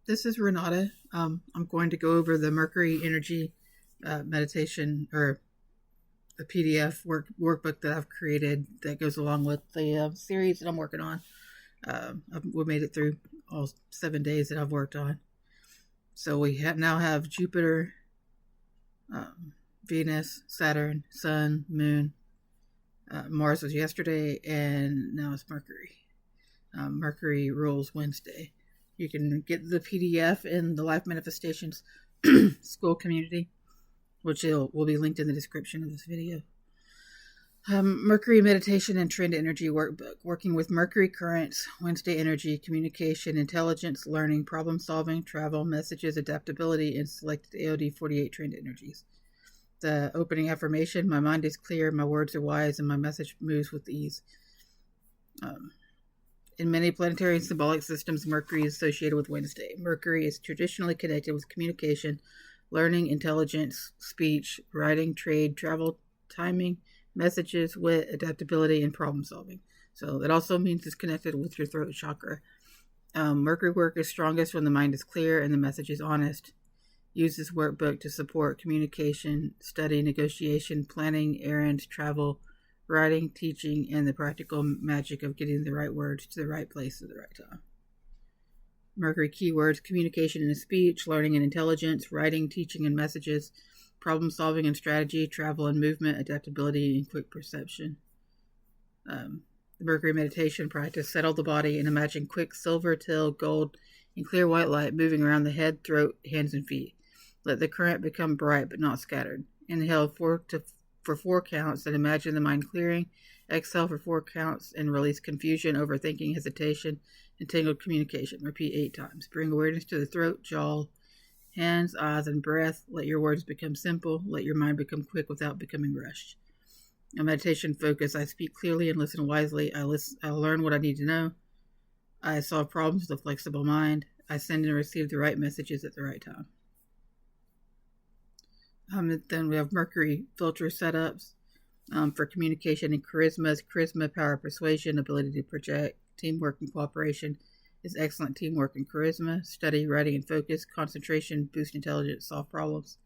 This is Renata. I'm going to go over the Mercury energy meditation, or the PDF workbook that I've created that goes along with the series that I'm working on. We made it through all 7 days that I've worked on. So we now have Jupiter, Venus, Saturn, Sun, Moon. Mars was yesterday, and now it's Mercury. Mercury rules Wednesday. You can get the PDF in the Life Manifestations school community, which will be linked in the description of this video. Mercury Meditation and Trend Energy Workbook. Working with Mercury currents, Wednesday energy, communication, intelligence, learning, problem solving, travel, messages, adaptability, and selected AOD 48 trend energies. The opening affirmation: my mind is clear, my words are wise, and my message moves with ease. In many planetary and symbolic systems, Mercury is associated with Wednesday. Mercury is traditionally connected with communication, learning, intelligence, speech, writing, trade, travel, timing, messages, wit, adaptability, and problem solving. So that also means it's connected with your throat chakra. Mercury work is strongest when the mind is clear and the message is honest. Use this workbook to support communication, study, negotiation, planning, errands, travel, writing, teaching, and the practical magic of getting the right words to the right place at the right time. Mercury keywords: communication and speech, learning and intelligence, writing, teaching, and messages, problem solving and strategy, travel and movement, adaptability, and quick perception. The Mercury meditation practice: settle the body and imagine quick silver, teal, gold, and clear white light moving around the head, throat, hands, and feet. Let the current become bright but not scattered. Inhale for 4 counts and imagine the mind clearing. Exhale for 4 counts and release confusion, overthinking, hesitation, and tangled communication. Repeat 8 times. Bring awareness to the throat, jaw, hands, eyes, and breath. Let your words become simple. Let your mind become quick without becoming rushed. A meditation focus: I speak clearly and listen wisely. I learn what I need to know. I solve problems with a flexible mind. I send and receive the right messages at the right time. Then we have Mercury filter setups for communication and charisma. Charisma, power, persuasion, ability to project. Teamwork and cooperation is excellent teamwork and charisma. Study, writing, and focus. Concentration, boost intelligence, solve problems.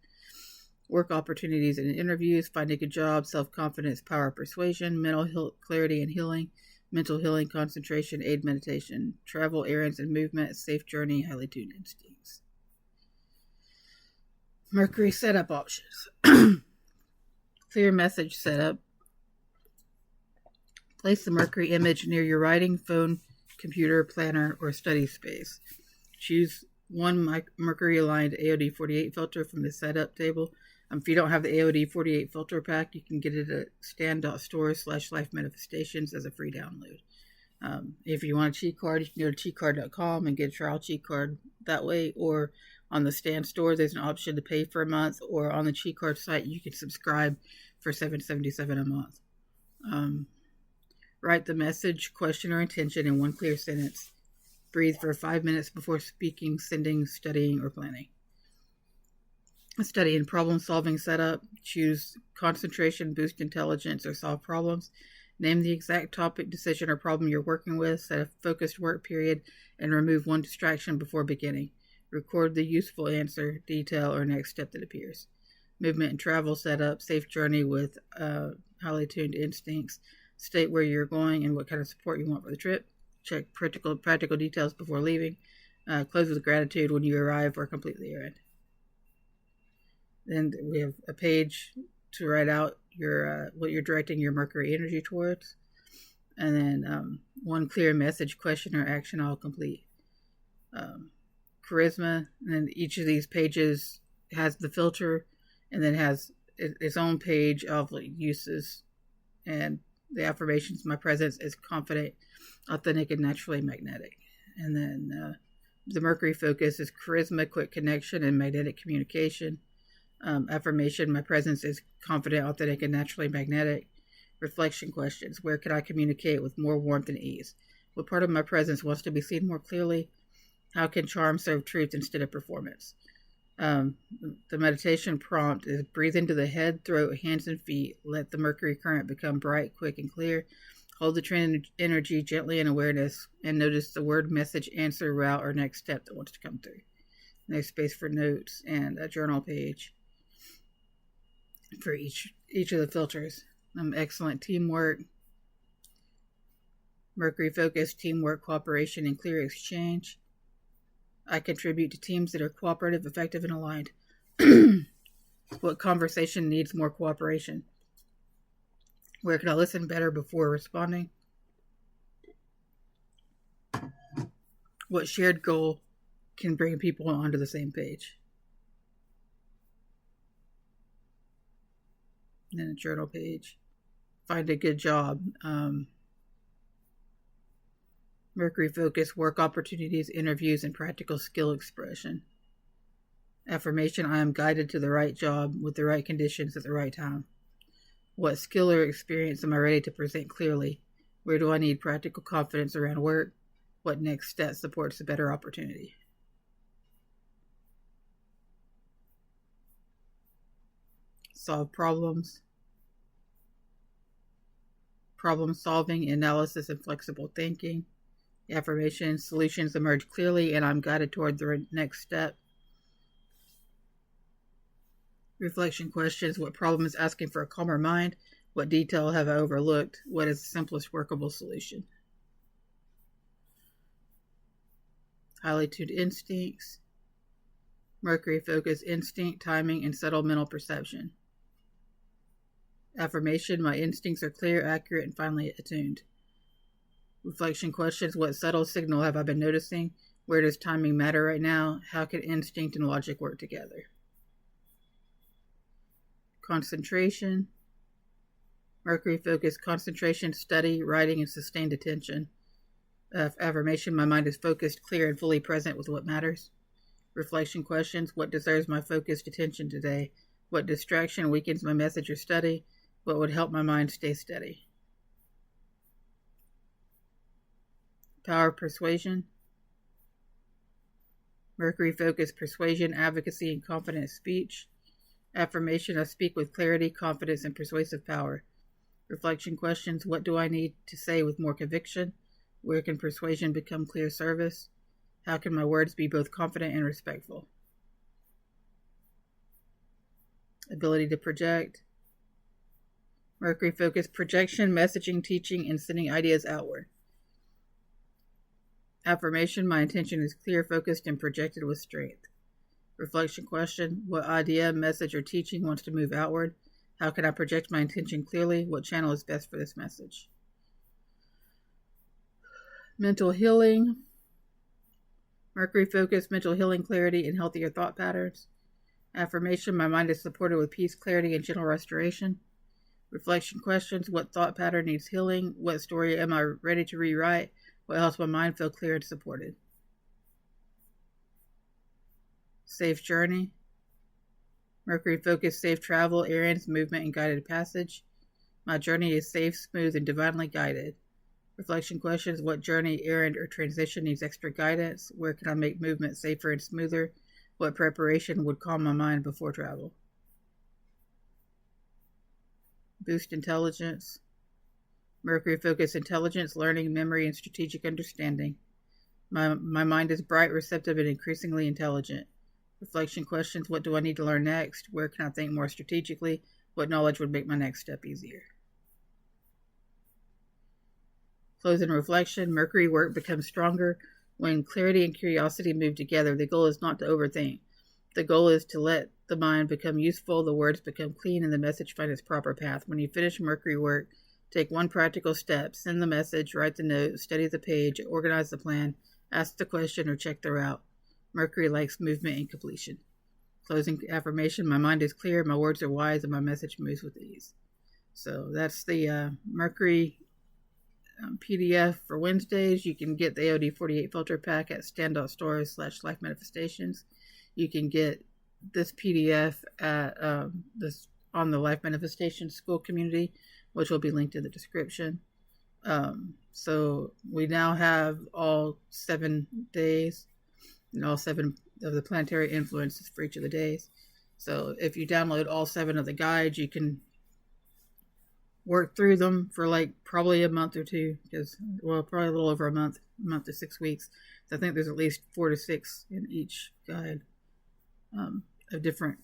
Work opportunities and interviews. Finding a job. Self-confidence, power, persuasion. Mental clarity and healing. Mental healing, concentration, aid meditation. Travel, errands, and movement. Safe journey, highly tuned instincts. Mercury setup options. Clear message setup. Place the Mercury image near your writing, phone, computer, planner, or study space. Choose one Mercury-aligned AOD 48 filter from the setup table. If you don't have the AOD 48 filter pack, you can get it at stand.store/life manifestations as a free download. If you want a cheat card, you can go to cheatcard.com and get a trial cheat card that way, or on the Stand store, there's an option to pay for a month, or on the cheat card site, you can subscribe for $7.77 a month. Write the message, question, or intention in one clear sentence. Breathe for 5 minutes before speaking, sending, studying, or planning. A study and problem-solving setup. Choose concentration, boost intelligence, or solve problems. Name the exact topic, decision, or problem you're working with. Set a focused work period and remove one distraction before beginning. Record the useful answer, detail, or next step that appears. Movement and travel setup. Safe journey with highly tuned instincts. State where you're going and what kind of support you want for the trip. Check practical details before leaving. Close with gratitude when you arrive or complete the errand. Then we have a page to write out your what you're directing your Mercury energy towards. And then one clear message, question, or action I'll complete. Charisma, and then each of these pages has the filter and then has its own page of uses. And the affirmations: my presence is confident, authentic, and naturally magnetic. And then the Mercury focus is charisma, quick connection, and magnetic communication. Affirmation: my presence is confident, authentic, and naturally magnetic. Reflection questions: where can I communicate with more warmth and ease? What part of my presence wants to be seen more clearly? How can charm serve truth instead of performance? The meditation prompt is: breathe into the head, throat, hands, and feet. Let the Mercury current become bright, quick, and clear. Hold the trend energy gently in awareness and notice the word, message, answer, route, or next step that wants to come through. No space for notes, and a journal page for each of the filters. Excellent teamwork. Mercury focus, teamwork, cooperation, and clear exchange. I contribute to teams that are cooperative, effective, and aligned. What conversation needs more cooperation? Where can I listen better before responding? What shared goal can bring people onto the same page? And then a journal page. Find a good job. Mercury focus, work opportunities, interviews, and practical skill expression. Affirmation, I am guided to the right job with the right conditions at the right time. What skill or experience am I ready to present clearly? Where do I need practical confidence around work? What next step supports a better opportunity? Solve problems. Problem solving, analysis, and flexible thinking. Affirmation, solutions emerge clearly, and I'm guided toward the next step. Reflection questions, what problem is asking for a calmer mind? What detail have I overlooked? What is the simplest workable solution? Highly tuned instincts. Mercury focus, instinct, timing, and subtle mental perception. Affirmation, my instincts are clear, accurate, and finely attuned. Reflection questions, what subtle signal have I been noticing? Where does timing matter right now? How can instinct and logic work together? Concentration. Mercury focus, concentration, study, writing, and sustained attention. Affirmation, my mind is focused, clear, and fully present with what matters. Reflection questions, what deserves my focused attention today? What distraction weakens my message or study? What would help my mind stay steady? Power of persuasion. Mercury focus, persuasion, advocacy, and confident speech. Affirmation, I speak with clarity, confidence, and persuasive power. Reflection questions, what do I need to say with more conviction? Where can persuasion become clear service? How can my words be both confident and respectful? Ability to project. Mercury focus, projection, messaging, teaching, and sending ideas outward. Affirmation, my intention is clear, focused, and projected with strength. Reflection question, what idea, message, or teaching wants to move outward? How can I project my intention clearly? What channel is best for this message? Mental healing. Mercury focus, mental healing, clarity, and healthier thought patterns. Affirmation, my mind is supported with peace, clarity, and gentle restoration. Reflection questions, what thought pattern needs healing? What story am I ready to rewrite? What helps my mind feel clear and supported? Safe journey. Mercury focus, safe travel, errands, movement, and guided passage. My journey is safe, smooth, and divinely guided. Reflection questions, what journey, errand, or transition needs extra guidance? Where can I make movement safer and smoother? What preparation would calm my mind before travel? Boost intelligence. Mercury focus, intelligence, learning, memory, and strategic understanding. My mind is bright, receptive, and increasingly intelligent. Reflection questions, what do I need to learn next? Where can I think more strategically? What knowledge would make my next step easier? Close and reflection. Mercury work becomes stronger when clarity and curiosity move together. The goal is not to overthink. The goal is to let the mind become useful, the words become clean, and the message find its proper path. When you finish Mercury work, take one practical step. Send the message, write the note, study the page, organize the plan, ask the question, or check the route. Mercury likes movement and completion. Closing affirmation, my mind is clear, my words are wise, and my message moves with ease. So that's the Mercury PDF for Wednesdays. You can get the AOD 48 filter pack at stand.stores/life manifestations. You can get this PDF at this on the Life Manifestation School community, which will be linked in the description. So we now have all 7 days and all 7 of the planetary influences for each of the days. So if you download all 7 of the guides, you can work through them for probably a month or two, probably a little over a month to 6 weeks. So I think there's at least 4 to 6 in each guide. of different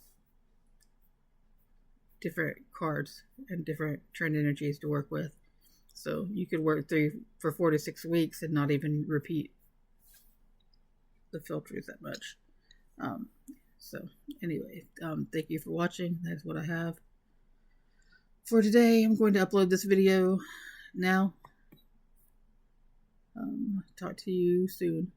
cards and different trend energies to work with. So you could work through for 4 to 6 weeks and not even repeat the filters that much. So anyway, thank you for watching. That's what I have for today. I'm going to upload this video now. Talk to you soon.